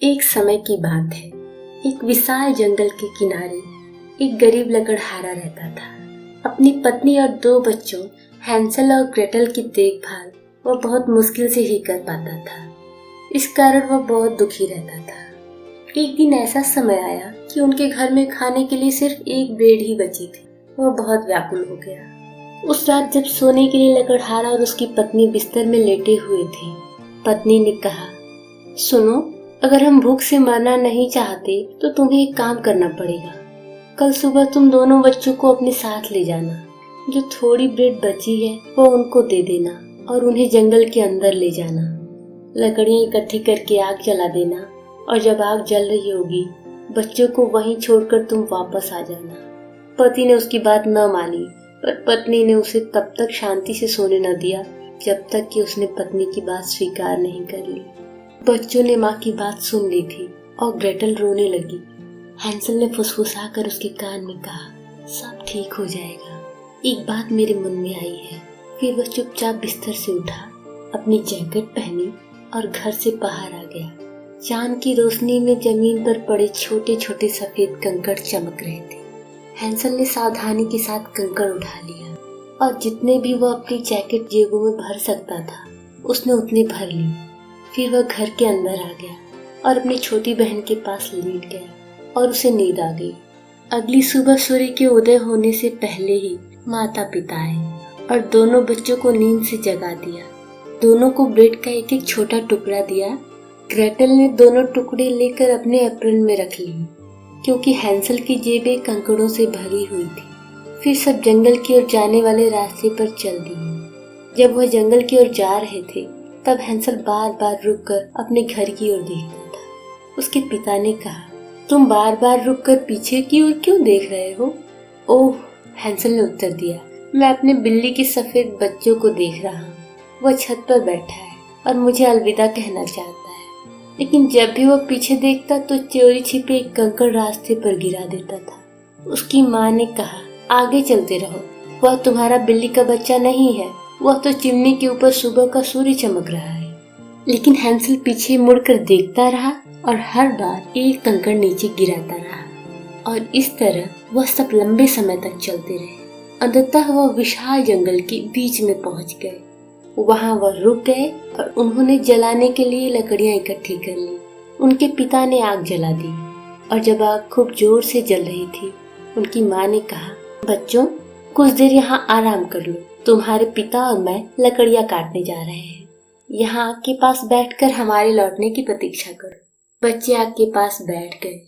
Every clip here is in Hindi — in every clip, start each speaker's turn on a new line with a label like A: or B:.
A: एक समय की बात है। एक विशाल जंगल के किनारे एक गरीब लकड़हारा रहता था। अपनी पत्नी और 2 बच्चों हैंसल और ग्रेटल की देखभाल वह बहुत मुश्किल से ही कर पाता था। इस कारण वह बहुत दुखी रहता था। एक दिन ऐसा समय आया कि उनके घर में खाने के लिए सिर्फ एक ब्रेड ही बची थी। वह बहुत व्याकुल हो गया। उस रात जब सोने के लिए लकड़हारा और उसकी पत्नी बिस्तर में लेटे हुए थे, पत्नी ने कहा, सुनो, अगर हम भूख से मरना नहीं चाहते तो तुम्हें एक काम करना पड़ेगा। कल सुबह तुम दोनों बच्चों को अपने साथ ले जाना। जो थोड़ी ब्रेड बची है वो उनको दे देना और उन्हें जंगल के अंदर ले जाना। लकड़ियां इकट्ठी करके आग जला देना और जब आग जल रही होगी बच्चों को वहीं छोड़कर तुम वापस आ जाना। पति ने उसकी बात न मानी, पर पत्नी ने उसे तब तक शांति से सोने न दिया जब तक कि उसने पत्नी की बात स्वीकार नहीं कर ली। बच्चों ने माँ की बात सुन ली थी और ग्रेटल रोने लगी। हैंसल ने फुसफुसाकर उसके कान में कहा, सब ठीक हो जाएगा। एक बात मेरे मन में आई है। फिर वह चुपचाप बिस्तर से उठा, अपनी जैकेट पहनी और घर से बाहर आ गया। चांद की रोशनी में जमीन पर पड़े छोटे छोटे सफेद कंकड़ चमक रहे थे। हैंसल ने सावधानी के साथ कंकड़ उठा लिया और जितने भी वह अपनी जैकेट जेबों में भर सकता था उसने उतने भर ली। फिर वह घर के अंदर आ गया और अपनी छोटी बहन के पास लेट गया और उसे नींद आ गई। अगली सुबह सूर्य के उदय होने से पहले ही माता पिता आए और दोनों बच्चों को नींद से जगा दिया। दोनों को ब्रेड का एक एक छोटा टुकड़ा दिया। ग्रेटल ने दोनों टुकड़े लेकर अपने एप्रन में रख ली क्योंकि हैंसल की जेबें कंकड़ों से भरी हुई थी। फिर सब जंगल की ओर जाने वाले रास्ते पर चल दिए। जब वह जंगल की ओर जा रहे थे तब हैंसल बार बार रुककर अपने घर की ओर देखता था। उसके पिता ने कहा, तुम बार बार रुककर पीछे की ओर क्यों देख रहे हो? ओह, हैंसल ने उत्तर दिया, मैं अपने बिल्ली के सफेद बच्चों को देख रहा हूँ। वह छत पर बैठा है और मुझे अलविदा कहना चाहता है, लेकिन जब भी वह पीछे देखता तो चोरी छिपे एक कंकड़ रास्ते पर गिरा देता था। उसकी माँ ने कहा, आगे चलते रहो, वह तुम्हारा बिल्ली का बच्चा नहीं है, वह तो चिमनी के ऊपर सुबह का सूर्य चमक रहा है। लेकिन हैंसल पीछे मुड़कर देखता रहा और हर बार एक कंकड़ नीचे गिराता रहा और इस तरह वह सब लंबे समय तक चलते रहे। अंततः वह विशाल जंगल के बीच में पहुंच गए। वहां वह रुक गए और उन्होंने जलाने के लिए लकड़ियां इकट्ठी कर ली। उनके पिता ने आग जला दी और जब आग खूब जोर से जल रही थी उनकी माँ ने कहा, बच्चों, कुछ देर यहाँ आराम कर लो। तुम्हारे पिता और मैं लकड़ियां काटने जा रहे हैं। यहाँ आग के पास बैठकर हमारे लौटने की प्रतीक्षा करो। बच्चे आग के पास बैठ गए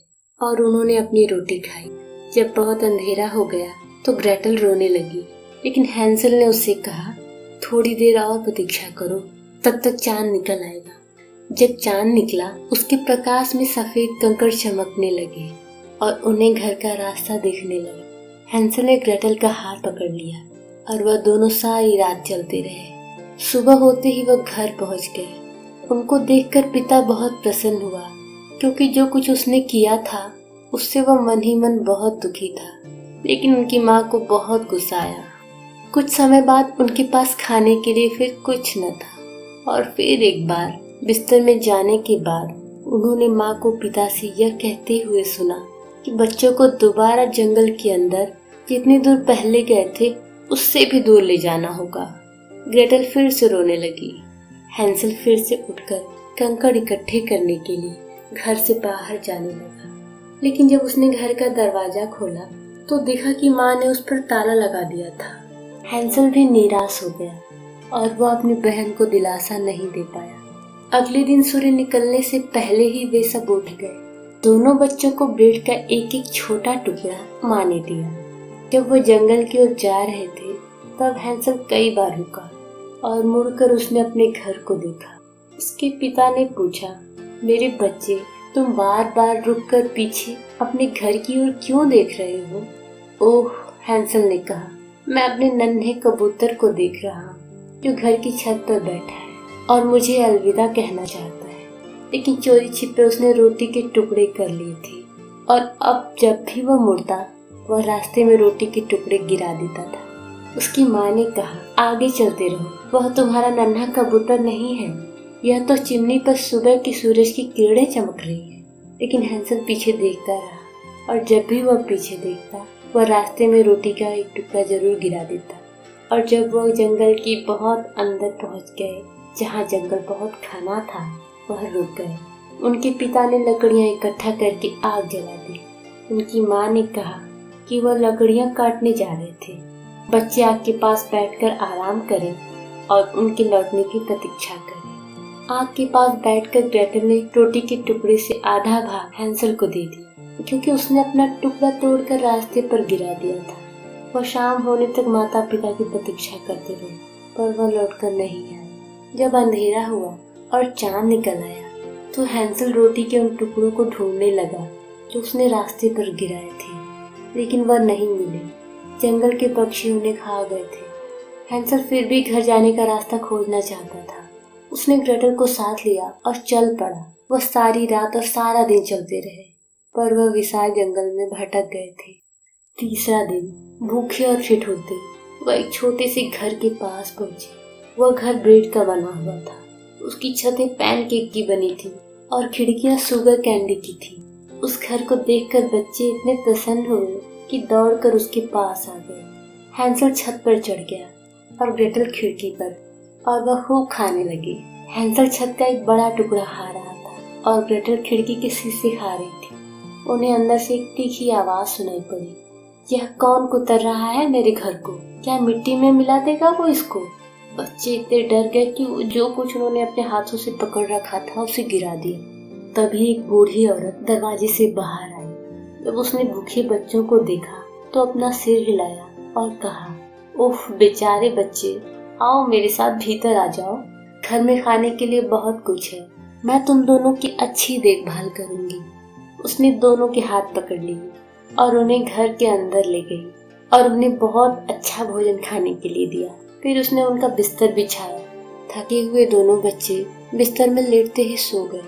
A: और उन्होंने अपनी रोटी खाई। जब बहुत अंधेरा हो गया तो ग्रेटल रोने लगी, लेकिन हैंसल ने उससे कहा, थोड़ी देर और प्रतीक्षा करो, तब तक चांद निकल आएगा। जब चांद निकला उसके प्रकाश में सफेद कंकड़ चमकने लगे और उन्हें घर का रास्ता दिखने लगा। हैंसल ने ग्रेटल का हाथ पकड़ लिया और वह दोनों सारी रात चलते रहे। सुबह होते ही वह घर पहुंच गए। उनको देखकर पिता बहुत प्रसन्न हुआ क्योंकि जो कुछ उसने किया था उससे वह मन ही मन बहुत दुखी था। लेकिन उनकी माँ को बहुत गुस्सा आया। कुछ समय बाद उनके पास खाने के लिए फिर कुछ न था और फिर एक बार बिस्तर में जाने के बाद उन्होंने माँ को पिता से यह कहते हुए सुना कि बच्चों को दोबारा जंगल के अंदर जितनी दूर पहले गए थे उससे भी दूर ले जाना होगा। ग्रेटल फिर से रोने लगी। हैंसल फिर से उठकर कंकड़ इकट्ठे करने के लिए घर से बाहर जाने लगा, लेकिन जब उसने घर का दरवाजा खोला तो देखा कि माँ ने उस पर ताला लगा दिया था। हैंसल भी निराश हो गया और वह अपनी बहन को दिलासा नहीं दे पाया। अगले दिन सूर्य निकलने से पहले ही वे सब उठ गए। दोनों बच्चों को ब्रेड का एक एक छोटा टुकड़ा माँ ने दिया। जब वो जंगल की ओर जा रहे थे तब हैंसल कई बार रुका और मुड़कर उसने अपने घर को देखा। उसके पिता ने पूछा, मेरे बच्चे, तुम बार बार रुककर पीछे अपने घर की ओर क्यों देख रहे हो? ओह, हैंसल ने कहा, मैं अपने नन्हे कबूतर को देख रहा हूँ जो घर की छत पर बैठा है और मुझे अलविदा कहना चाहता है। लेकिन चोरी छिपे उसने रोटी के टुकड़े कर लिए थे और अब जब भी वह मुड़ता वह रास्ते में रोटी के टुकड़े गिरा देता था। उसकी माँ ने कहा, आगे चलते रहो, वह तुम्हारा नन्हा कबूतर नहीं है, यह तो चिमनी पर सुबह की सूरज की किरणें चमक रही है। लेकिन हैंसल पीछे देखता रहा और जब भी वह पीछे देखता वह रास्ते में रोटी का एक टुकड़ा जरूर गिरा देता। और जब वह जंगल की बहुत अंदर पहुंच गए, जहाँ जंगल बहुत घना था, वह रुक गए। उनके पिता ने लकड़ियां इकट्ठा करके आग जला दी। उनकी माँ ने कहा कि वह लकड़ियां काटने जा रहे थे। बच्चे आग के पास बैठकर आराम करें और उनके लौटने की प्रतीक्षा करें। आग के पास बैठकर ग्रेटल ने रोटी के टुकड़े से आधा भाग हैंसल को दे दिया, क्योंकि उसने अपना टुकड़ा तोड़कर रास्ते पर गिरा दिया था। वह शाम होने तक माता पिता की प्रतीक्षा करते रहे, पर वह लौटकर नहीं आए। जब अंधेरा हुआ और चांद निकल आया तो हैंसल रोटी के उन टुकड़ों को ढूंढने लगा जो उसने रास्ते पर गिराए थे, लेकिन वह नहीं मिले। जंगल के पक्षी उन्हें खा गए थे। हैंसल फिर भी घर जाने का रास्ता खोजना चाहता था। उसने ग्रेटल को साथ लिया और चल पड़ा। वह सारी रात और सारा दिन चलते रहे, पर वह विशाल जंगल में भटक गए थे। तीसरा दिन भूखे और ठिठुरते वह एक छोटे से घर के पास पहुंचे। वह घर ब्रेड का बना हुआ था। उसकी छतें पैनकेक की बनी थी और खिड़कियां शुगर कैंडी की थी। उस घर को देखकर बच्चे इतने प्रसन्न हुए कि दौड़कर उसके पास आ गए। हैंसल छत पर चढ़ गया और ग्रेटल खिड़की पर, और वह खूब खाने लगी। हैंसल छत का एक बड़ा टुकड़ा खा रहा था और ग्रेटल खिड़की के शीशे खा रही थी। उन्हें अंदर से एक तीखी आवाज सुनाई पड़ी, यह कौन कुतर रहा है मेरे घर को? क्या मिट्टी में मिला देगा वो इसको? बच्चे इतने डर गए कि जो कुछ उन्होंने अपने हाथों से पकड़ रखा था उसे गिरा दिया। तभी एक बूढ़ी औरत दरवाजे से बाहर आई। जब उसने भूखे बच्चों को देखा तो अपना सिर हिलाया और कहा, उफ बेचारे बच्चे, आओ मेरे साथ भीतर आ जाओ। घर में खाने के लिए बहुत कुछ है। मैं तुम दोनों की अच्छी देखभाल करूंगी। उसने दोनों के हाथ पकड़ लिए और उन्हें घर के अंदर ले गई और उन्हें बहुत अच्छा भोजन खाने के लिए दिया। फिर उसने उनका बिस्तर बिछाया। थके हुए दोनों बच्चे बिस्तर में लेटते ही सो गए।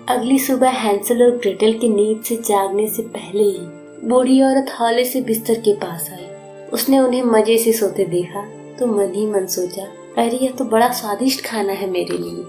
A: अगली सुबह हैंसल और ग्रेटल के नींद से जागने से पहले ही बूढ़ी औरत हौले से बिस्तर के पास आई। उसने उन्हें मजे से सोते देखा तो मन ही मन सोचा, अरे यह तो बड़ा स्वादिष्ट खाना है मेरे लिए।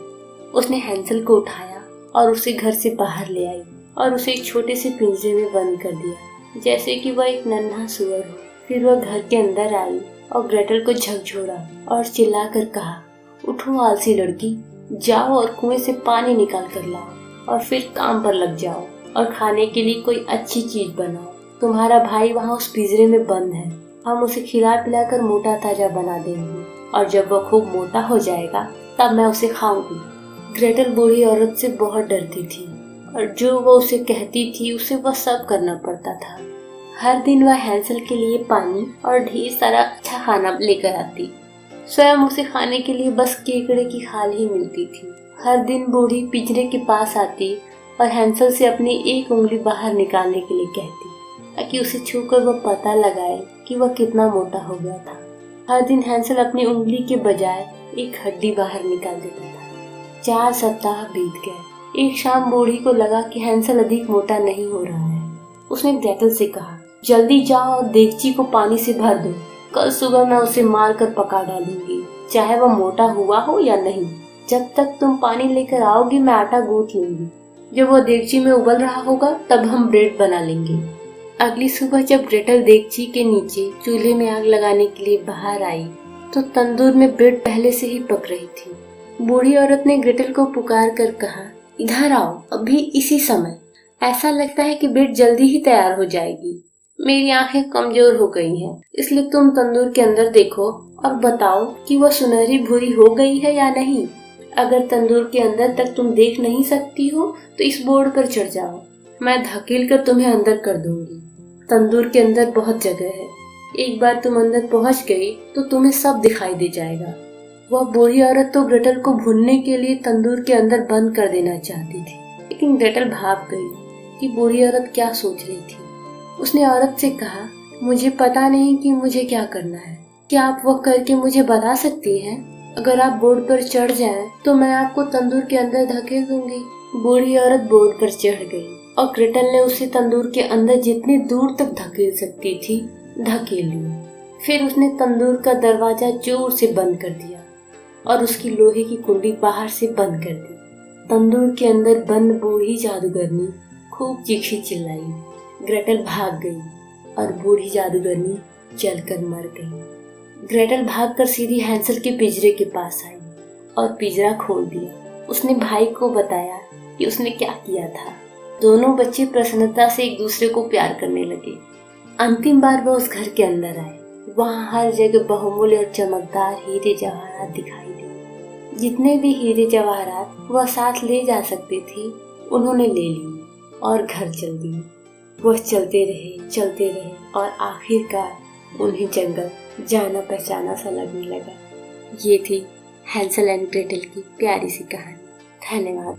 A: उसने हैंसल को उठाया और उसे घर से बाहर ले आई और उसे एक छोटे से पिंजरे में बंद कर दिया, जैसे कि वह एक नन्हा सुअर हो। फिर वह घर के अंदर आई और ग्रेटल को झकझोरा और चिल्लाकर कहा, उठो आलसी लड़की, जाओ और कुएं से पानी निकाल कर लाओ और फिर काम पर लग जाओ और खाने के लिए कोई अच्छी चीज बनाओ। तुम्हारा भाई वहाँ उस पिंजरे में बंद है। हम उसे खिला पिलाकर मोटा ताजा बना देंगे और जब वह खूब मोटा हो जाएगा तब मैं उसे खाऊंगी। ग्रेटल बूढ़ी औरत से बहुत डरती थी और जो वह उसे कहती थी उसे वह सब करना पड़ता था। हर दिन वह हैंसल के लिए पानी और ढेर सारा अच्छा खाना लेकर आती। स्वयं उसे खाने के लिए बस केकड़े की खाल ही मिलती थी। हर दिन बूढ़ी पिंजरे के पास आती और हैंसल से अपनी एक उंगली बाहर निकालने के लिए कहती, ताकि उसे छूकर वह पता लगाए कि वह कितना मोटा हो गया था। हर दिन हैंसल अपनी उंगली के बजाय एक हड्डी बाहर निकाल देता था। 4 सप्ताह बीत गए। एक शाम बूढ़ी को लगा कि हैंसल अधिक मोटा नहीं हो रहा है। उसने ग्रेटल से कहा, जल्दी जाओ और देगची को पानी से भर दो। कल सुबह मैं उसे मार कर पका डालूंगी, चाहे वह मोटा हुआ हो या नहीं। जब तक तुम पानी लेकर आओगी मैं आटा गूंथ लूंगी। जब वह देगची में उबल रहा होगा तब हम ब्रेड बना लेंगे। अगली सुबह जब ग्रेटल देगची के नीचे चूल्हे में आग लगाने के लिए बाहर आई तो तंदूर में ब्रेड पहले से ही पक रही थी। बूढ़ी औरत ने ग्रेटल को पुकार कर कहा, इधर आओ अभी इसी समय। ऐसा लगता है कि ब्रेड जल्दी ही तैयार हो जाएगी। मेरी आंखें कमजोर हो गई हैं, इसलिए तुम तंदूर के अंदर देखो और बताओ कि वह सुनहरी भूरी हो गई है या नहीं। अगर तंदूर के अंदर तक तुम देख नहीं सकती हो तो इस बोर्ड पर चढ़ जाओ, मैं धकेल कर तुम्हें अंदर कर दूंगी। तंदूर के अंदर बहुत जगह है। एक बार तुम अंदर पहुंच गई तो तुम्हें सब दिखाई दे जाएगा। वह बूढ़ी औरत तो ग्रेटल को भूनने के लिए तंदूर के अंदर बंद कर देना चाहती थी, लेकिन ग्रेटल भाप गई कि बूढ़ी औरत क्या सोच रही थी। उसने औरत से कहा, मुझे पता नहीं कि मुझे क्या करना है। क्या आप वह करके मुझे बता सकती हैं? अगर आप बोर्ड पर चढ़ जाएं, तो मैं आपको तंदूर के अंदर धकेल दूंगी। बूढ़ी औरत बोर्ड पर चढ़ गई और ग्रेटल ने उसे तंदूर के अंदर जितनी दूर तक धकेल सकती थी धकेल लिया। फिर उसने तंदूर का दरवाजा जोर से बंद कर दिया और उसकी लोहे की कुंडी बाहर से बंद कर दी। तंदूर के अंदर बंद बूढ़ी जादूगरनी खूब चीखी चिल्लाई। ग्रेटल भाग गई और बूढ़ी जादूगरनी जलकर मर गई। ग्रेटल भागकर सीधी हैंसल के पिंजरे के पास आई और पिंजरा खोल दिया। उसने भाई को बताया कि उसने क्या किया था। दोनों बच्चे प्रसन्नता से एक दूसरे को प्यार करने लगे। अंतिम बार वह उस घर के अंदर आए। वहाँ हर जगह बहुमूल्य और चमकदार हीरे जवाहरात दिखाई दिए। जितने भी हीरे जवाहरात वह साथ ले जा सकती थी उन्होंने ले ली और घर चल दिए। वह चलते रहे और आखिरकार उन्हें जंगल जाना पहचाना सा लगने लगा। ये थी हैंसल एंड ग्रेटल की प्यारी सी कहानी। धन्यवाद।